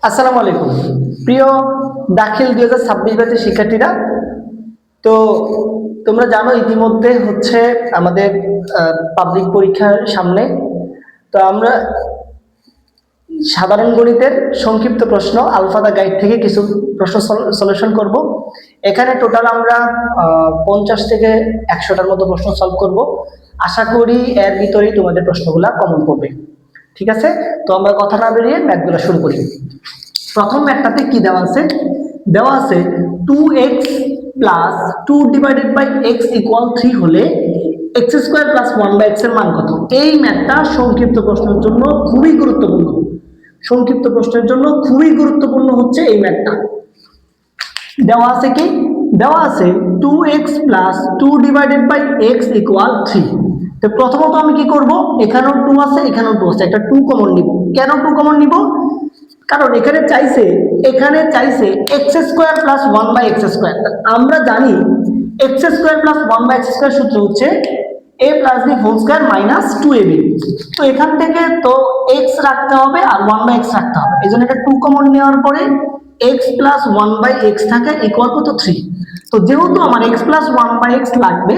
আসসালামু আলাইকুম প্রিয় দাখিল 2026 ব্যাচের শিক্ষার্থীরা। তো তোমরা জানো ইতিমধ্যে হচ্ছে আমাদের পাবলিক পরীক্ষার সামনে। তো আমরা সাধারণ গণিতের সংক্ষিপ্ত প্রশ্ন আলফাদা গাইড থেকে কিছু প্রশ্ন সলিউশন করব। এখানে টোটাল আমরা 50 থেকে 100টার মতো প্রশ্ন সলভ করব। আশা করি এর ভিতরেই তোমাদের প্রশ্নগুলা কমন পড়বে। ঠিক আছে, তো আমরা কথা না বেরিয়ে ম্যাথগুলো শুরু করি। প্রথম ম্যাথটাতে কি দেওয়া আছে? দেওয়া আছে 2x plus 2 divided by x equal 3 হলে x স্কোয়ার প্লাস 1/x এর মান কত? এই ম্যাথটা সংক্ষিপ্ত প্রশ্নের জন্য খুবই গুরুত্বপূর্ণ। সংক্ষিপ্ত প্রশ্নের জন্য খুবই গুরুত্বপূর্ণ হচ্ছে এই ম্যাথটা। দেওয়া আছে কি? দেওয়া আছে 2x plus 2 divided by x equal 3। তো প্রথমত আমি কি করব, এখানেও 2 আছে এখানেও 2 আছে, একটা 2 কমন নিব। কেন 2 কমন নিব? কারণ এখানে চাইছে x square plus 1/x square. আমরা জানি x square plus 1/x square সূত্র হচ্ছে a plus b whole square minus 2ab। তো এখান থেকে তো x রাখতে হবে আর 1/x রাখতে হবে, এই জন্য এটা 2 কমন নেওয়ার পরে x প্লাস 1/x থাকে ইকুয়াল কত 3। তো যেহেতু আমার x প্লাস 1/x লাগবে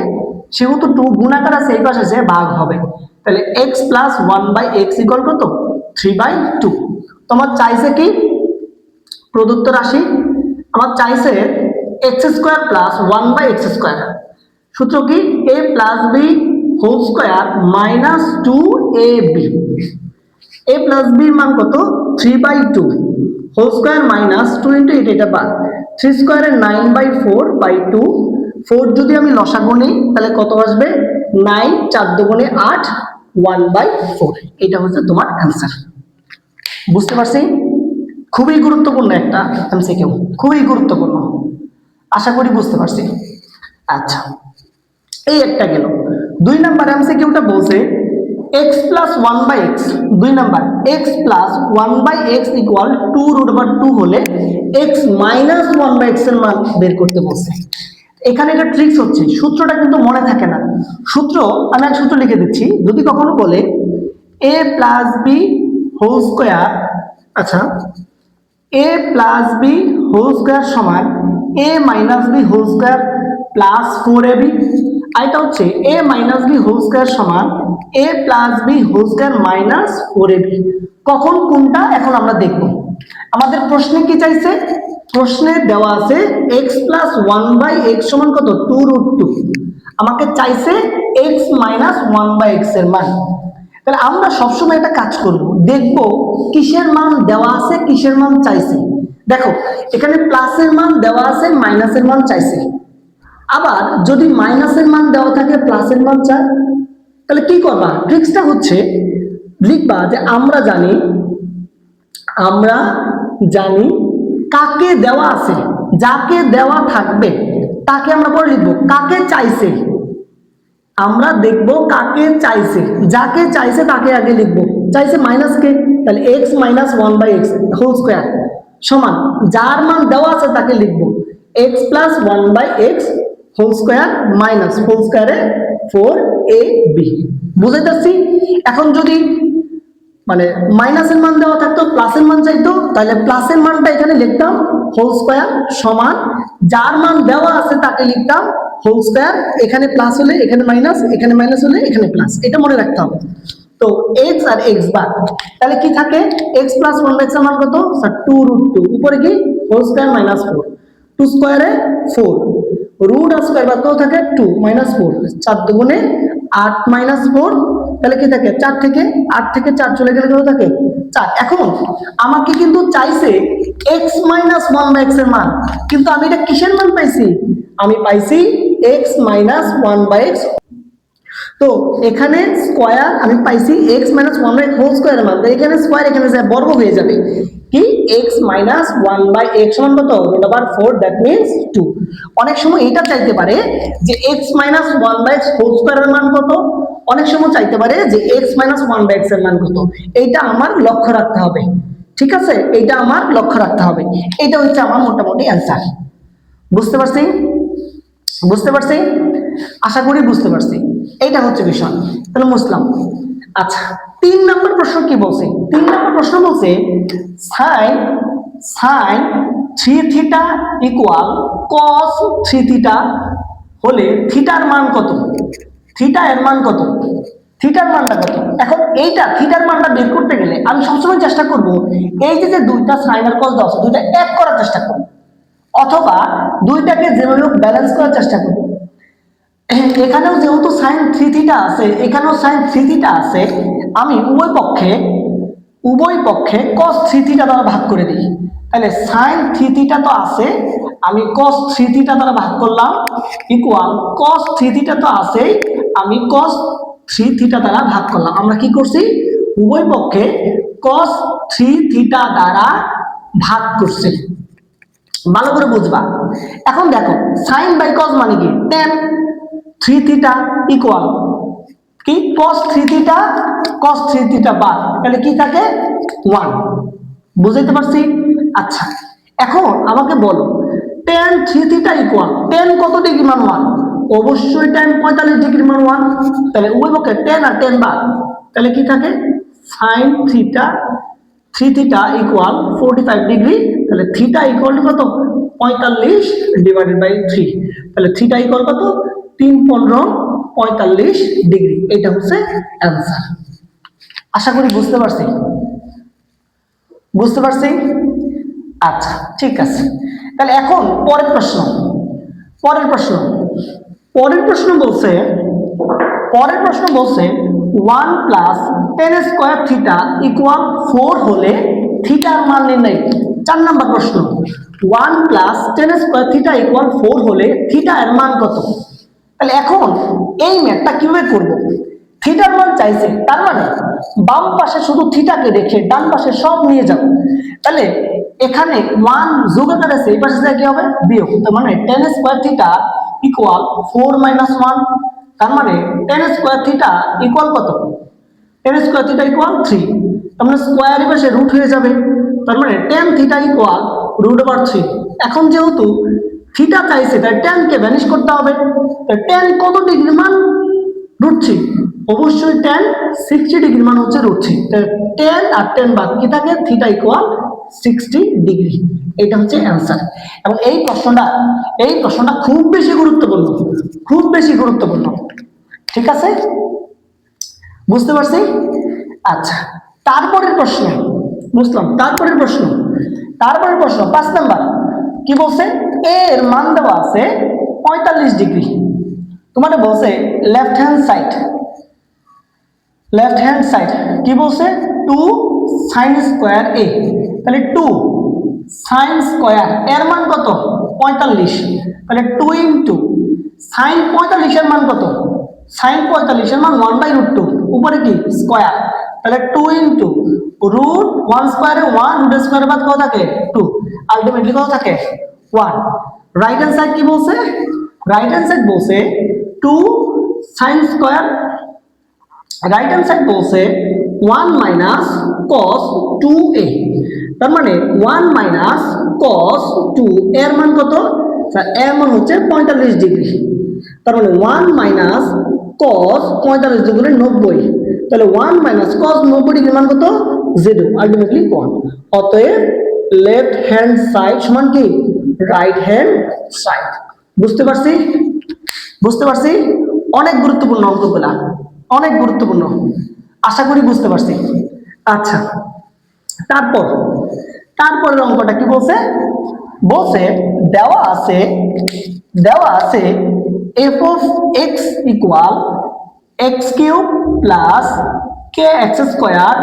সেহেতু 2 গুণাকার আছে এই পাশে যে ভাগ হবে, তাহলে x প্লাস 1/x ইকুয়াল কত 3/2। তোমার চাইছে কি প্রদত্ত রাশি, আমার চাইছে x square plus 1/x square. সূত্র কি? a plus b whole square minus 2ab। a plus b এর মান কত? 3/2 হোল স্কয়ার মাইনাস 2 ইন্টু এটা বাদ 3 স্কয়ারে 9/4/2। 4 যদি আমি লসাগু নিই তাহলে কত আসবে? 9 4 দুগুণে 8 1/4। এটা হচ্ছে তোমার অ্যান্সার। বুঝতে পারছি? খুবই গুরুত্বপূর্ণ একটা এমসিকিউ, খুবই গুরুত্বপূর্ণ। আশা করি বুঝতে পারছি। আচ্ছা, এই একটা গেল। 2 নাম্বার এমসিকিউটা বলছে x plus 1/x, 2 number x plus 1/x equal 2√2 হলে x মাইনাস 1/x এর মান বের করতে বলছে। এখানে একটা ট্রিক্স হচ্ছে, সূত্রটা কিন্তু মনে থাকে না। সূত্র আমি এক সূত্র লিখে দিচ্ছি। যদি কখনো বলে a plus b whole square, আচ্ছা a plus b whole square সমান a minus b whole square plus 4ab, এটা হচ্ছে a minus b whole square সমান a plus b whole square minus 4ab। কখন কোনটা এখন আমরা দেখব। আমাদের প্রশ্নে কি চাইছে? প্রশ্নে দেওয়া আছে x প্লাস 1/x সমান কত 2√2। আমাকে চাইছে x মাইনাস 1/x এর মান। তাহলে আমরা সবসময় একটা কাজ করব, দেখব কিসের মান দেওয়া আছে কিসের মান চাইছে। দেখো এখানে প্লাসের মান দেওয়া আছে মাইনাসের মান চাইছে। আবার যদি মাইনাসের মান দেওয়া থাকে প্লাসের মান চাই, তাহলে কি করবা? ট্রিক্সটা হচ্ছে লিখবা যে আমরা জানি কাকে দেওয়া আছে, যাকে দেওয়া থাকবে তাকে আমরা পরে লিখবো কাকে চাইছে। আমরা দেখব কাকে চাইছে, যাকে চাইছে তাকে আগে লিখবো। চাইছে মাইনাস কে, তাহলে x minus 1/x whole square সমান যার মান দেওয়া আছে তাকে লিখবো x plus 1/x whole square minus whole স্কয়ারে 4ab। বুঝতে পারছি? এখন যদি মানে মাইনাসের মান দেওয়া থাকতো প্লাসের মান চাইতো, তাহলে প্লাসের মানটা এখানে লিখতাম হোল স্কয়ার সমান যার মান দেওয়া আছে তাকে লিখতাম হোল স্কয়ার। এখানে প্লাস হলে এখানে মাইনাস, এখানে মাইনাস হলে এখানে প্লাস, এটা মনে রাখতে হবে। তো x আর x বাদ, তাহলে কি থাকে? x প্লাস 1/x এর মান কত? স্যার 2√2, উপরে কি হোল স্কয়ার মাইনাস 4, 2 স্কয়ারে 4 রুট আর স্কয়ার বাদ কত থাকে? 2 মাইনাস 4, 4 দুগুণে 8 মাইনাস 4, তাহলে কি থাকে? 4 থেকে 8 থেকে 4 চলে গেলে কত থাকে? 4। এখন আমাকে কিন্তু চাইছে x মাইনাস 1/x এর মান, কিন্তু আমি এটা কিসের মান পাইছি? আমি পাইছি x মাইনাস 1/x। তো এখানে স্কয়ার আমি পাইছি x minus 1/x whole square মান, তো এখানে স্কয়ার এখানে যায় বর্গ হয়ে যাবে কি x মাইনাস 1/x সমান কত? √4, দ্যাট মিন্স 2। অনেক সময় এটা চাইতে পারে যে x মাইনাস 1/x হোল স্কয়ারের মান কত, অনেক সময় চাইতে পারে যে x মাইনাস 1/x এর মান কত। এইটা আমার লক্ষ্য রাখতে হবে। ঠিক আছে, এইটা আমার লক্ষ্য রাখতে হবে। এটা হচ্ছে আমার মোটামুটি অ্যান্সার। বুঝতে পারছি? বুঝতে পারছি? আশা করি বুঝতে পারছি। এইটা হচ্ছে বিষয়। তাহলে মুসলাম। আচ্ছা, 3 নম্বর প্রশ্ন কি বলছে? 3 নম্বর প্রশ্ন বলছে sin sine 3 theta equal cos 3 theta হলে থিটার মান কত, থিটা এর মান কত, থিটার মানটা কত। এখন এইটা থিটার মানটা বের করতে গেলে আমি সবসময় চেষ্টা করব এই যে দুইটা সাইন আর কস দাও দুইটা এক করার চেষ্টা করব, অথবা দুইটাকে যেভাবে ব্যালেন্স করার চেষ্টা করব। এখানেও যেহেতু সাইন 3 থিটা আছে, এখানেও সাইন 3 থিটা আছে, আমি উভয় পক্ষে cos 3 থিটা দ্বারা ভাগ করে দিই। তাহলে sin 3 থিটা তো আছে, আমি cos 3 থিটা দ্বারা ভাগ করলাম ইকুয়াল cos 3 থিটা তো আছে, আমি cos 3 থিটা দ্বারা ভাগ করলাম। আমরা কি করছি, উভয় পক্ষে cos 3 থিটা দ্বারা ভাগ করছি। ভালো করে বুঝবা। এখন দেখো sin বাই cos মানে কি, tan 3 থিটা ইকুয়াল কি cos 3 থিটা বাদ, তাহলে কি থাকে 1। বুঝাইতে পারছি? আচ্ছা, এখন আমাকে বলো tan 3 থিটা ইকুয়াল tan কত ডিগ্রি মান 1, অবশ্যই tan 45 ডিগ্রি মান 1। তাহলে উভয় পক্ষে tan আর tan বাদ, তাহলে কি থাকে sin 3 থিটা ইকুয়াল 45 ডিগ্রি। তাহলে থিটা ইকুয়াল কত 45 ডিভাইডেড বাই 3, তাহলে থিটা ইকুয়াল কত 3 15 45 ডিগ্রি। এটা হচ্ছে অ্যান্সার। আশা করি বুঝতে পারছি, বুঝতে পারছি। আচ্ছা ঠিক আছে, তাহলে এখন পরের প্রশ্ন বলছে 1 plus tan square theta equal 4 হলে থিটার মান নির্ণয়। 4 নম্বর প্রশ্ন, 1 plus tan square theta equal 4 হলে থিটা এর মান কত। তাহলে এখন এই ম্যাথটা কিভাবে করব, থিটার মান চাইছে, তার মানে বাম পাশে শুধু থিটাকে রেখে ডান পাশে সব নিয়ে যাব। তাহলে এখানে 1 যোগ আকারে আছে, এই পাশে কি হবে বিয়োগ, তার মানে tan square theta equal 4 minus 1, তার মানে tan স্কয়ার থিটা ইকুয়াল কত, tan স্কয়ার থিটা ইকুয়াল 3, তার মানে স্কয়ার এর পাশে রুট হয়ে যাবে, তার মানে tan থিটা ইকুয়াল √3। এখন যেহেতু থিটা চাইছে তাই tan কে ভ্যানিশ করতে হবে, তাই tan কত ডিগ্রি মান √3, অবশ্যই tan 60 ডিগ্রি মান হচ্ছে √3। তাই tan আর tan বাদ কি থাকে, থিটা ইকুয়াল 60 ডিগ্রি। এটা হচ্ছে অ্যান্সার। এবং এই প্রশ্নটা খুব বেশি গুরুত্বপূর্ণ, ঠিক আছে, বুঝতে পারছি। আচ্ছা, তারপরের প্রশ্ন বুঝলাম। তারপরের প্রশ্ন 5 নাম্বার কি বলছে, এ এর মান দেওয়া আছে 45 ডিগ্রি, তোমাদের বলছে লেফট হ্যান্ড সাইড কি বলছে 2 sin স্কয়ার a, তাহলে 2 sin স্কয়ার এর মান কত 45, তাহলে 2 ইনটু sin 45 এর মান কত, sin 45 এর মান 1/√2, উপরে কি স্কয়ার, তাহলে 2 ইনটু √1 স্কয়ারে 1, রুটের স্কয়ারে বাদ কত থাকে 2, আলটিমেটলি কত থাকে 1। রাইট হ্যান্ড সাইড কি বলছে, রাইট হ্যান্ড সাইড বলছে 2 sin square, right hand side বলছে 1 মাইনাস cos 2a, তার মানে 1 মাইনাস cos 2 এর মান কত, এর মান হচ্ছে 45 ডিগ্রি, তার মানে 1 মাইনাস cos 45 ডিগ্রি 90, তাহলে 1 মাইনাস cos 90 ডিগ্রি মান কত 0, আলটিমেটলি 1। অতএব লেফট হ্যান্ড সাইড সমান কি রাইট হ্যান্ড সাইড। বুঝতে পারছি। অনেক গুরুত্বপূর্ণ অঙ্কগুলা, অনেক গুরুত্বপূর্ণ, আশা করি বুঝতে পারছি। আচ্ছা, তারপরের অঙ্কটা কি বলছে, দেওয়া আছে f of x equal x³ plus kx square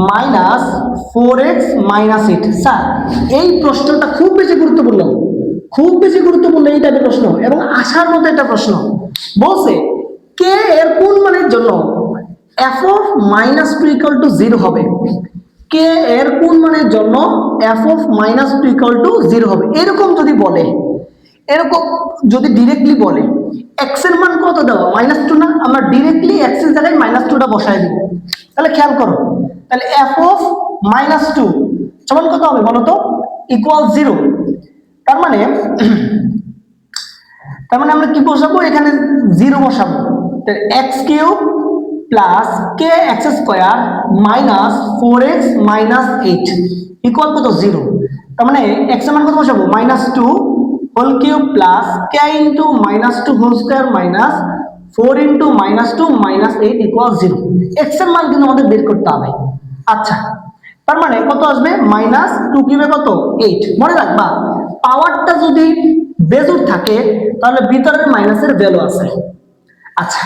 minus 4x minus 8। Sir এই প্রশ্নটা খুব বেশি গুরুত্বপূর্ণ, এই টাইপের প্রশ্ন এবং আসার মতো একটা প্রশ্ন। বলছে k এর কোন মানের জন্য f of -2 = 0 হবে, k এর কোন মানের জন্য f of -2 = 0 হবে। এরকম যদি ডিরেক্টলি বলে x এর মান কত দেওয়া -2 না, আমরা ডিরেক্টলি x এর জায়গায় -2টা বসায় দিব। তাহলে খেয়াল করো, তাহলে f of -2 সমান কত হবে বলো তো, ইকুয়াল 0। তার মানে আমরা কি বসাবো, এখানে 0 বসাবো, x³ plus kx² minus 4x minus 8 equal কত 0। তার মানে x এর মান কত বসাবো -2 whole cube plus k into -2 whole square minus 4 into -2 -8 equal 0। x এর মান কিন্তু আমাদের বের করতে হবে। আচ্ছা, তার মানে কত আসবে -2 কিউবে কত 8। মনে রাখবা পাওয়ারটা যদি বেজোড় থাকে তাহলে ভিতরের মাইনাসের ভ্যালু আছে। আচ্ছা,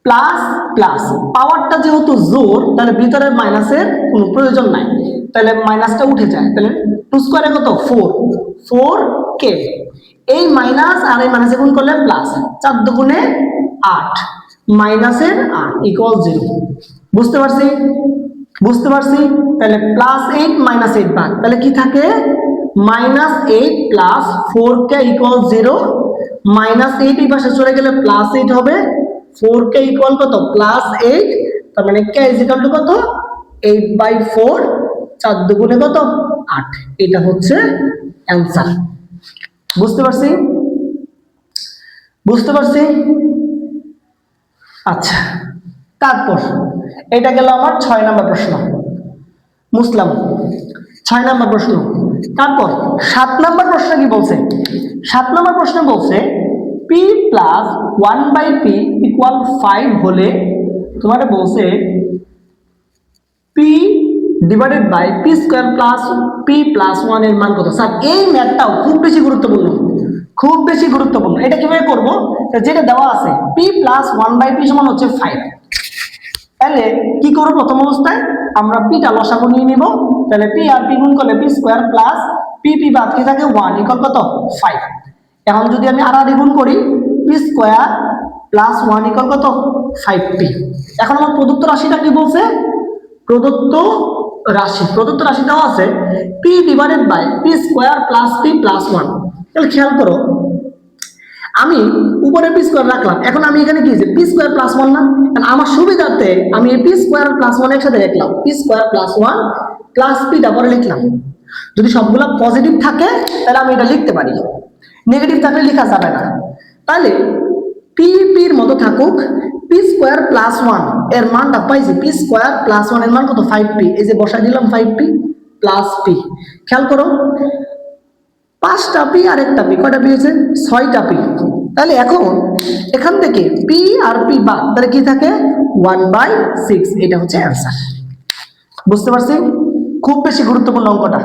প্লাস প্লাস পাওয়ারটা যেহেতু জোর তাহলে ভিতরের মাইনাসের কোনো প্রয়োজন নাই, তাহলে মাইনাসটা উঠে যায়। তাহলে 2 স্কয়ারে কত 4 কে, এই মাইনাস আর এই মাইনাসে গুণ করলে প্লাস, 4 দুগুণে 8 মাইনাসের 8 ইকুয়াল 0। বুঝতে পারছি? বুঝতে পারছি? তাহলে +8 -8 ভাগ, তাহলে কি থাকে -8 প্লাস 4k ইকুয়াল 0। -8 এই পাশে চলে গেলে +8 হবে, 4k ইকুয়াল কত +8। তার মানে k ইজ ইকুয়াল টু কত 8/4, 4 দুগুণে কত 8। এটা হচ্ছে অ্যান্সার। বুঝতে পারছি? বুঝতে পারছি? আচ্ছা, তারপর এটা গেল আমার 6 নম্বর প্রশ্ন, মুসলাম 6 নম্বর প্রশ্ন। তারপর 7 নম্বর প্রশ্ন কি বলছে? 7 নম্বর প্রশ্ন বলছে p প্লাস 1/p ইকুয়াল 5 হলে তোমাকে বলছে p divided by p square plus p plus 1 এর মান কত। স্যার এই ম্যাথটাও খুব বেশি গুরুত্বপূর্ণ, খুব বেশি গুরুত্বপূর্ণ। এটা কিভাবে করব? যেটা দেওয়া আছে p প্লাস 1/p সমান হচ্ছে 5। তাহলে কি করব? প্রথম অবস্থায় আমরা p টা লসাগু নিয়ে নিব। তাহলে p আর p গুণ করলে p স্কয়ার প্লাস p বাদ কি থাকে 1 ইকুয়াল কত 5। এখন যদি আমি আর গুণ করি p স্কয়ার প্লাস 1 ইকুয়াল কত 5p। এখন আমার প্রদত্ত রাশিটা কি বলছে? প্রদত্ত রাশি দেওয়া আছে p divided by p square plus p plus 1। তাহলে খেয়াল করো, আমি উপরে p স্কয়ার রাখলাম, এখন আমি এখানে কি যে p স্কয়ার প্লাস 1 না, কারণ আমার সুবিধার্থে আমি এই p স্কয়ার প্লাস 1 একসাথে লিখলাম, p square plus 1 plus p টা পরে লিখলাম। যদি সবগুলো পজিটিভ থাকে তাহলে আমি এটা লিখতে পারি, নেগেটিভ থাকলে লেখা যাবে না। তাহলে p এর মতো থাকুক, p স্কয়ার প্লাস 1 এর মানটা পাইছি, p স্কয়ার প্লাস 1 এর মান কত 5p, এই যে বসাই দিলাম 5p প্লাস p। খেয়াল করো 5টা p আর একটা p, কয়টা p হয়েছে 6টা p। তাহলে এখন এখান থেকে p আর p বাদ, তাহলে কি থাকে 1/6। এটা হচ্ছে অ্যান্সার। বুঝতে পারছি? খুব বেশি গুরুত্বপূর্ণ অঙ্কটা,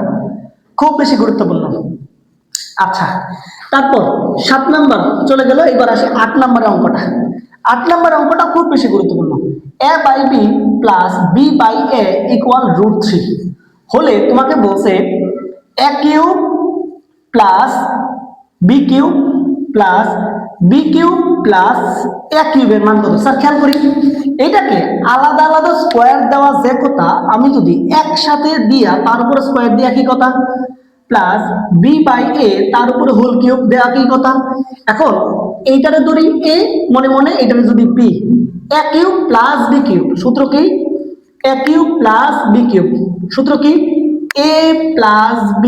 খুব বেশি গুরুত্বপূর্ণ। আচ্ছা, তারপর 7 নাম্বার চলে গেল, এবার আসে 8 নম্বরের অঙ্কটা। 8 নম্বরের অঙ্কটা খুব বেশি গুরুত্বপূর্ণ। a/b প্লাস b/a ইকুয়াল √3 হলে তোমাকে বলছে a cube plus b cube plus b cube plus a কিউবের মান কত। স্যার খেয়াল করি, এটাকে আলাদা আলাদা স্কোয়ার দেওয়া যে কথা, আমি যদি একসাথে দিয়া তার উপরে স্কোয়ার দিয়া কি কথা, প্লাস b/a তার উপরে হোল কিউব দেওয়া কি কথা। এখন এইটারে ধরি a, মনে মনে এটারে যদি b, a cube plus b cube, সূত্র কি a cube plus b cube, সূত্র কি a plus b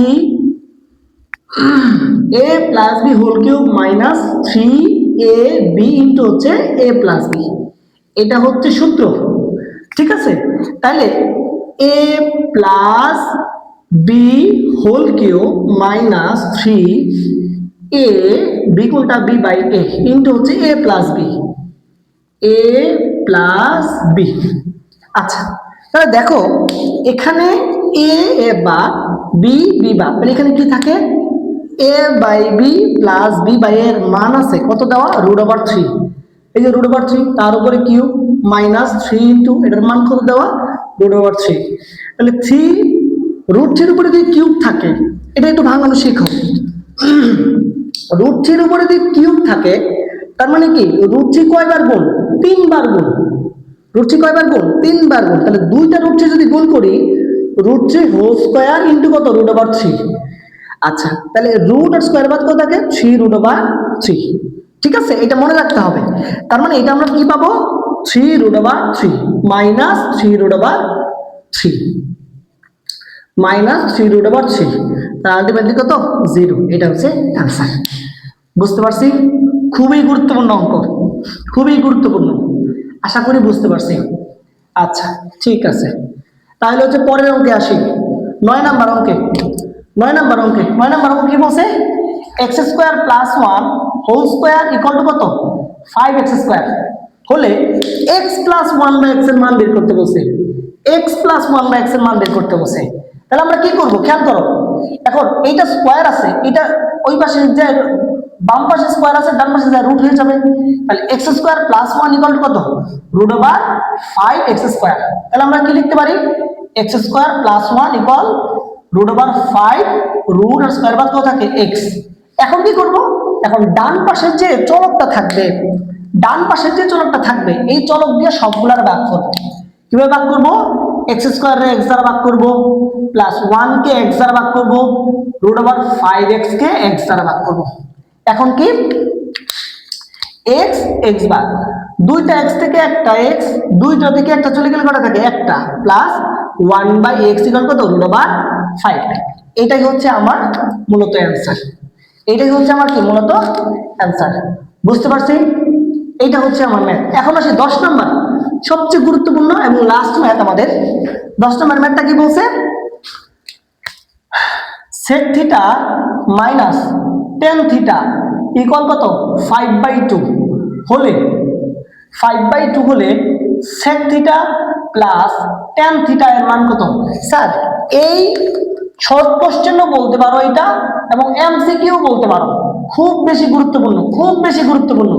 whole cube minus 3ab into হচ্ছে a প্লাস b। এটা হচ্ছে সূত্র, ঠিক আছে? তাহলে a plus b whole cube minus 3ab কোনটা b/a ইন্টু হচ্ছে a প্লাস b। আচ্ছা, তাহলে দেখো এখানে a বা b বা, তাহলে এখানে কি থাকে a/b প্লাস b/a এর মান আছে কত দেওয়া √3। এই যে √3 তার উপরে কিউব মাইনাস 3 ইন্টু এটার মান কত দেওয়া √3। তাহলে 3 √3 উপরে যদি কিউব থাকে, এটা একটু ভাঙানো শিখো। √3 উপরে যদি কিউব থাকে তার মানে কি √3 কয়বার গুণ 3 বার গুণ, √3 কয়বার গুণ 3 বার গুণ। তাহলে দুইটা √3 যদি গুণ করি √3 হোল স্কয়ার ইন্টু কত √3। আচ্ছা, তাহলে রুট আর স্কয়ার বাদ কত থাকে 3√3। ঠিক আছে, এটা মনে রাখতে হবে। তার মানে এটা আমরা কি পাবো 3√3 মাইনাস 3√3 মাইনাস 3√3, তার আলটিমেটলি কত 0। এটা হচ্ছে অ্যান্সার। বুঝতে পারছি? খুবই গুরুত্বপূর্ণ অঙ্ক, খুবই গুরুত্বপূর্ণ, আশা করি বুঝতে পারছি। আচ্ছা ঠিক আছে, তাহলে হচ্ছে পরের অঙ্কে আসি, 9 নাম্বার অঙ্কে। নয় নাম্বার অঙ্কে কি বলছে, x square plus one whole square equal to কত, 5x স্কোয়ার হলে x plus one by x এর মান বের করতে বলছে, x plus one by x এর মান বের করতে বলছে। তাহলে আমরা কি করব খেয়াল করো, এখন এইটা স্কোয়ার আছে, এটা ওই পাশে যে বাম পাশে স্কোয়ার আছে ডান পাশে যা রুট হয়ে যাবে, তাহলে x square plus one equal to কত, রুট ওভার 5x স্কোয়ার। তাহলে আমরা কি লিখতে পারি, x square plus one equal root over 5 root আর স্কোয়ার বাদ কত থাকে এক্স। এখন কি করব, এখন ডান পাশের যে চলকটা থাকবে, ডান পাশের যে চলকটা থাকবে এই চলক দিয়ে সবগুলার ভাগ করব। কিভাবে ভাগ করব, এক্স স্কোয়ার রে এক্স দ্বারা ভাগ করব, প্লাস ওয়ান কে এক্স দ্বারা ভাগ করব, রুট ওভার 5x কে এক্স দ্বারা ভাগ করব। এখন কি x x বার, দুইটা x থেকে একটা x, দুইটা থেকে একটা চলে গেলে কটা থাকে একটা, প্লাস 1/x ইকুয়াল কত, রুট ওভার 5। এটাই হচ্ছে আমার মূলত অ্যান্সার, এটাই হচ্ছে আমার কি মূলত অ্যান্সার। বুঝতে পারছি, এইটা হচ্ছে আমার ম্যাথ। এখন আসি 10 নম্বর, সবচেয়ে গুরুত্বপূর্ণ এবং লাস্ট ম্যাথ আমাদের। 10 নম্বর ম্যাথটা কি বলছে, sec theta minus tan theta equal কত, 5/2 হলে 5/2 হলে sec theta plus tan theta এর মান কত। স্যার এই শর্ট কোশ্চেনও বলতে পারো এটা, এবং এমসিকিউ বলতে পারো, খুব বেশি গুরুত্বপূর্ণ, খুব বেশি গুরুত্বপূর্ণ,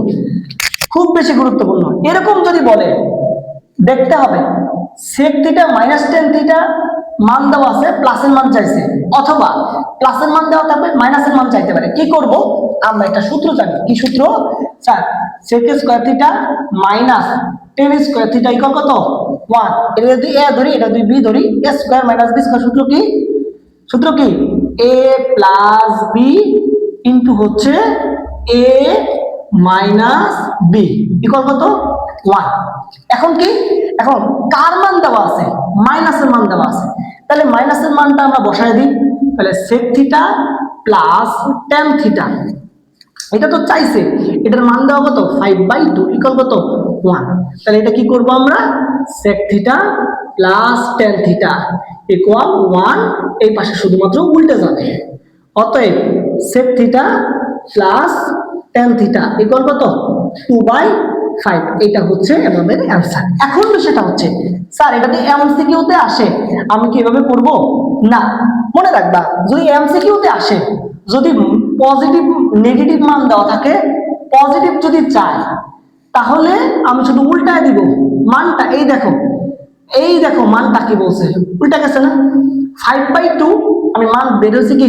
খুব বেশি গুরুত্বপূর্ণ। এরকম যদি বলে দেখতে হবে sec theta minus tan theta মান দেওয়া আছে, প্লাসের মান চাইছে, অথবা প্লাসের মান দেওয়া থাকবে মাইনাসের মান চাইতে পারে। কি করব, আমরা একটা সূত্র জানি, কি সূত্র sir, sec square theta minus tan square theta equal কত 1। এটা যদি a ধরি, এটা যদি b ধরি, a square minus b square সূত্র কি, সূত্র কি a প্লাস b ইনটু হচ্ছে a মাইনাস b ইকুয়াল কত 1। এখন কি, এখন কার মান দেওয়া আছে, মাইনাসের মান দেওয়া আছে, তাহলে মাইনাসের মানটা আমরা বসায় দিই। তাহলে sec theta plus tan theta, এটা তো চাইছে, এটার মান দেওয়া কত 5/2 ইকুয়াল কত 1। তাহলে এটা কি করব আমরা, sec theta plus tan theta equal 1, এই পাশে শুধুমাত্র উল্টে যাবে। অতএব sec theta plus tan theta equal কত 2/5। এটা হচ্ছে আমাদের অ্যান্সার। এখন সেটা হচ্ছে স্যার এটা দিয়ে এমসিকিউতে আসে, আমি কি এভাবে করব না, মনে রাখবা যদি এমসিকিউতে আসে, যদি পজিটিভ নেগেটিভ মান দেওয়া থাকে, পজিটিভ যদি চাই তাহলে আমি শুধু উল্টায় দিব মানটা। এই দেখো, এই দেখো মানটা কি বলছে, উল্টা গেছে না, 5/2 আমি মান বের হয়েছে কি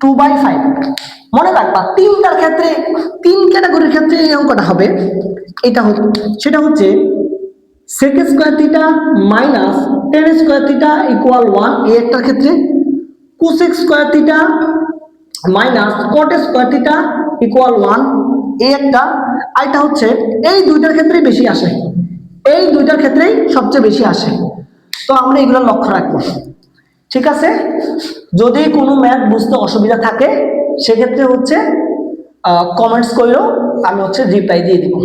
2/5। মনে রাখবা তিনটার ক্ষেত্রে, তিন ক্যাটাগরির ক্ষেত্রে এই অঙ্কটা হবে। এটা সেটা হচ্ছে sec square theta minus tan square theta equal 1 এই একটার ক্ষেত্রে, cosec square theta minus cot square theta equal 1 এই একটা। আর এটা হচ্ছে এই দুইটার ক্ষেত্রেই বেশি আসে, এই দুইটার ক্ষেত্রেই সবচেয়ে বেশি আসে। তো আমরা এগুলো লক্ষ্য রাখবো, ঠিক আছে। যদি কোনো ম্যাথ বুঝতে অসুবিধা থাকে সেক্ষেত্রে হচ্ছে কমেন্টস করলেও আমি হচ্ছে রিপ্লাই দিয়ে দিব।